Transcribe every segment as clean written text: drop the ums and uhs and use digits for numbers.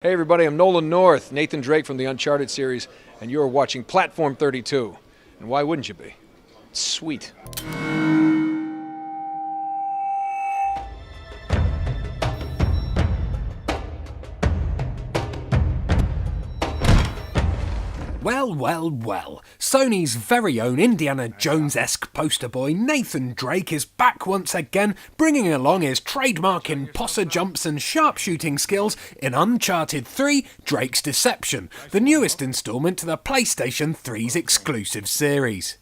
Hey everybody, I'm Nolan North, Nathan Drake from the Uncharted series, and you're watching Platform 32. And why wouldn't you be? It's sweet. Well. Sony's very own Indiana Jones-esque poster boy Nathan Drake is back once again, bringing along his trademark imposter jumps and sharpshooting skills in Uncharted 3 Drake's Deception, the newest installment to the PlayStation 3's exclusive series.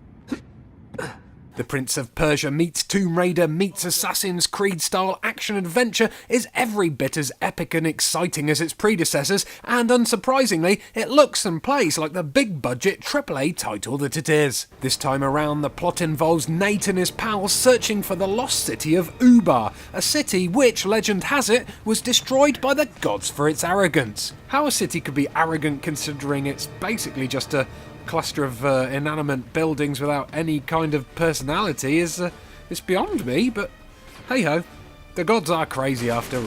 The Prince of Persia meets Tomb Raider meets Assassin's Creed style action-adventure is every bit as epic and exciting as its predecessors, and unsurprisingly, it looks and plays like the big-budget AAA title that it is. This time around, the plot involves Nate and his pals searching for the lost city of Ubar, a city which, legend has it, was destroyed by the gods for its arrogance. How a city could be arrogant considering it's basically just a cluster of inanimate buildings without any kind of personality is it's beyond me, but hey ho, the gods are crazy after all.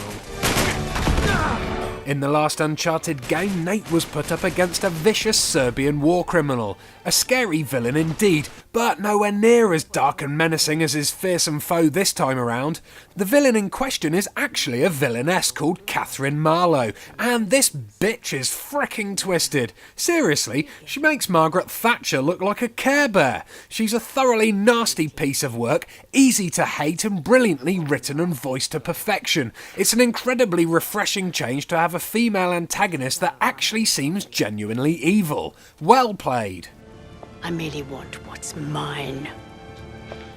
In the last Uncharted game, Nate was put up against a vicious Serbian war criminal, a scary villain indeed, but nowhere near as dark and menacing as his fearsome foe this time around. The villain in question is actually a villainess called Catherine Marlowe, and this bitch is fricking twisted. Seriously, she makes Margaret Thatcher look like a Care Bear. She's a thoroughly nasty piece of work, easy to hate and brilliantly written and voiced to perfection. It's an incredibly refreshing change to have a female antagonist that actually seems genuinely evil. Well played. I merely want what's mine.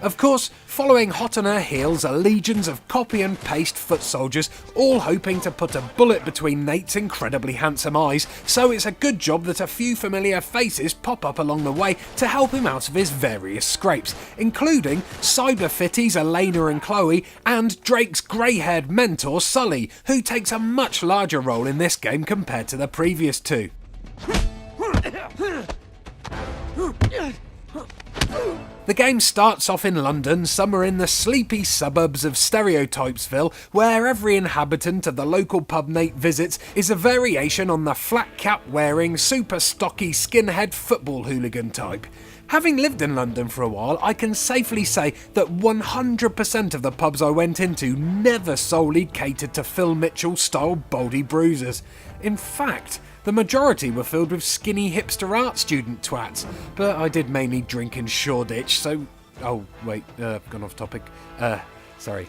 Of course, following hot on her heels are legions of copy and paste foot soldiers, all hoping to put a bullet between Nate's incredibly handsome eyes, so it's a good job that a few familiar faces pop up along the way to help him out of his various scrapes, including cyber fitties Elena and Chloe, and Drake's grey-haired mentor Sully, who takes a much larger role in this game compared to the previous two. The game starts off in London, somewhere in the sleepy suburbs of Stereotypesville, where every inhabitant of the local pub Nate visits is a variation on the flat cap wearing, super stocky skinhead football hooligan type. Having lived in London for a while, I can safely say that 100% of the pubs I went into never solely catered to Phil Mitchell-style baldy bruisers. In fact, the majority were filled with skinny hipster art student twats, but I did mainly drink in Shoreditch, so... Oh, wait, I've gone off topic. Sorry.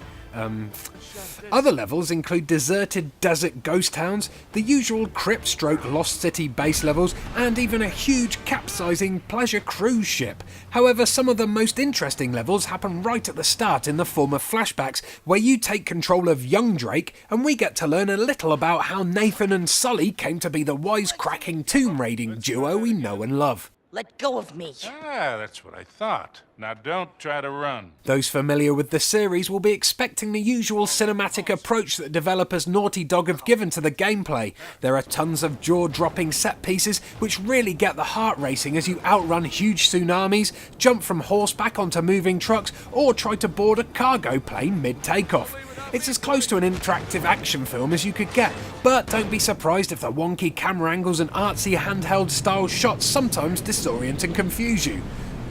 Other levels include deserted desert ghost towns, the usual crypt-stroke Lost City base levels, and even a huge capsizing pleasure cruise ship. However, some of the most interesting levels happen right at the start in the form of flashbacks, where you take control of young Drake, and we get to learn a little about how Nathan and Sully came to be the wisecracking tomb raiding duo we know and love. Let go of me. Ah, that's what I thought. Now don't try to run. Those familiar with the series will be expecting the usual cinematic approach that developers Naughty Dog have given to the gameplay. There are tons of jaw-dropping set pieces which really get the heart racing as you outrun huge tsunamis, jump from horseback onto moving trucks, or try to board a cargo plane mid-takeoff. It's as close to an interactive action film as you could get, but don't be surprised if the wonky camera angles and artsy handheld style shots sometimes disorient and confuse you.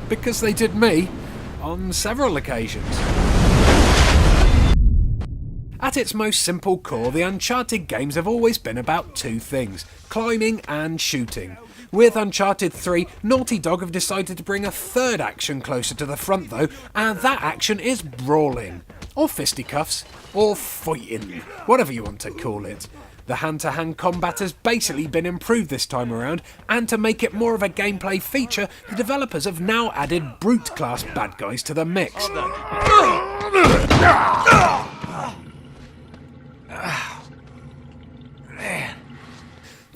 Because they did me on several occasions. At its most simple core, the Uncharted games have always been about two things: climbing and shooting. With Uncharted 3, Naughty Dog have decided to bring a third action closer to the front though, and that action is brawling. Or fisticuffs, or fighting, whatever you want to call it. The hand-to-hand combat has basically been improved this time around, and to make it more of a gameplay feature, the developers have now added brute-class bad guys to the mix.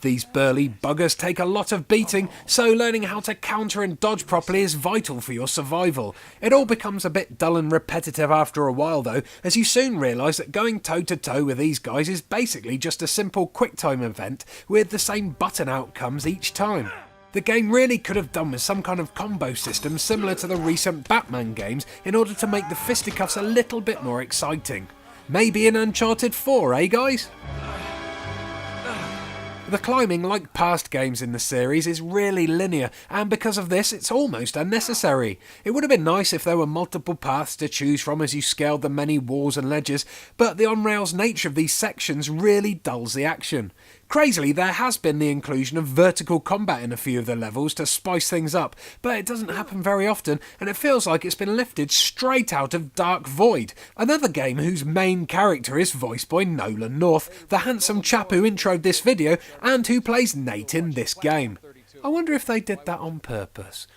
These burly buggers take a lot of beating, so learning how to counter and dodge properly is vital for your survival. It all becomes a bit dull and repetitive after a while though, as you soon realise that going toe-to-toe with these guys is basically just a simple quick-time event with the same button outcomes each time. The game really could have done with some kind of combo system similar to the recent Batman games in order to make the fisticuffs a little bit more exciting. Maybe in Uncharted 4, eh guys? The climbing, like past games in the series, is really linear, and because of this it's almost unnecessary. It would have been nice if there were multiple paths to choose from as you scaled the many walls and ledges, but the on-rails nature of these sections really dulls the action. Crazily, there has been the inclusion of vertical combat in a few of the levels to spice things up, but it doesn't happen very often, and it feels like it's been lifted straight out of Dark Void, another game whose main character is voiced by Nolan North, the handsome chap who introed this video and who plays Nate in this game. I wonder if they did that on purpose.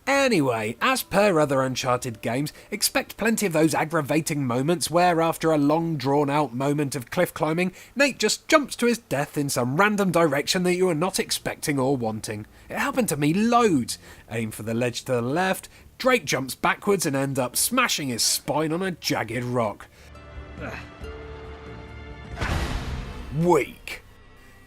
Anyway, as per other Uncharted games, expect plenty of those aggravating moments where, after a long drawn-out moment of cliff climbing, Nate just jumps to his death in some random direction that you are not expecting or wanting. It happened to me loads. Aim for the ledge to the left, Drake jumps backwards and ends up smashing his spine on a jagged rock. Weak.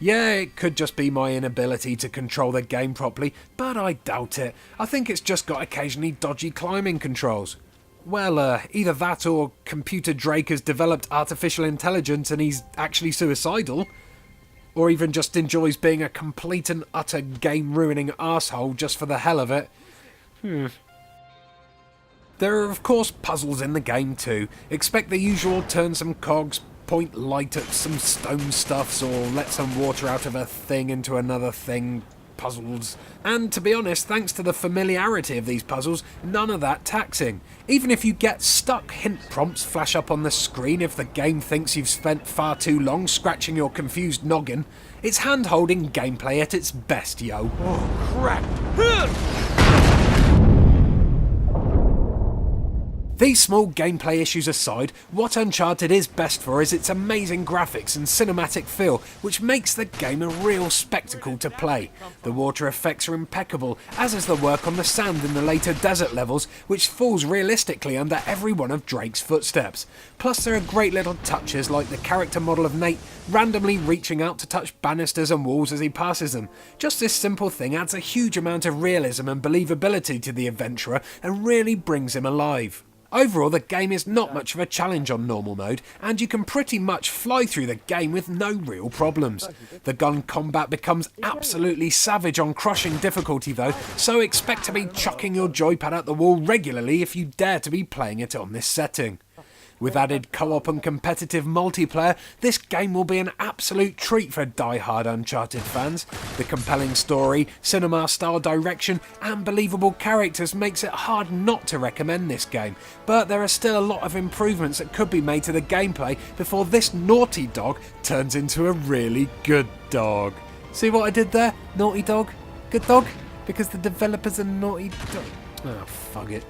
Yeah, it could just be my inability to control the game properly, but I doubt it. I think it's just got occasionally dodgy climbing controls. Well, either that or Computer Drake has developed artificial intelligence and he's actually suicidal. Or even just enjoys being a complete and utter game-ruining arsehole just for the hell of it. There are of course puzzles in the game too. Expect the usual turn some cogs, point light at some stone stuffs, or let some water out of a thing into another thing puzzles. And to be honest, thanks to the familiarity of these puzzles, none of that taxing. Even if you get stuck, hint prompts flash up on the screen if the game thinks you've spent far too long scratching your confused noggin. It's hand-holding gameplay at its best, yo. Oh, crap! These small gameplay issues aside, what Uncharted is best for is its amazing graphics and cinematic feel, which makes the game a real spectacle to play. The water effects are impeccable, as is the work on the sand in the later desert levels, which falls realistically under every one of Drake's footsteps. Plus there are great little touches like the character model of Nate randomly reaching out to touch banisters and walls as he passes them. Just this simple thing adds a huge amount of realism and believability to the adventurer and really brings him alive. Overall, the game is not much of a challenge on normal mode, and you can pretty much fly through the game with no real problems. The gun combat becomes absolutely savage on crushing difficulty though, so expect to be chucking your joypad at the wall regularly if you dare to be playing it on this setting. With added co-op and competitive multiplayer, this game will be an absolute treat for die-hard Uncharted fans. The compelling story, cinema-style direction and believable characters makes it hard not to recommend this game, but there are still a lot of improvements that could be made to the gameplay before this naughty dog turns into a really good dog. See what I did there? Naughty dog? Good dog? Because the developers are naughty dog. Oh, fuck it.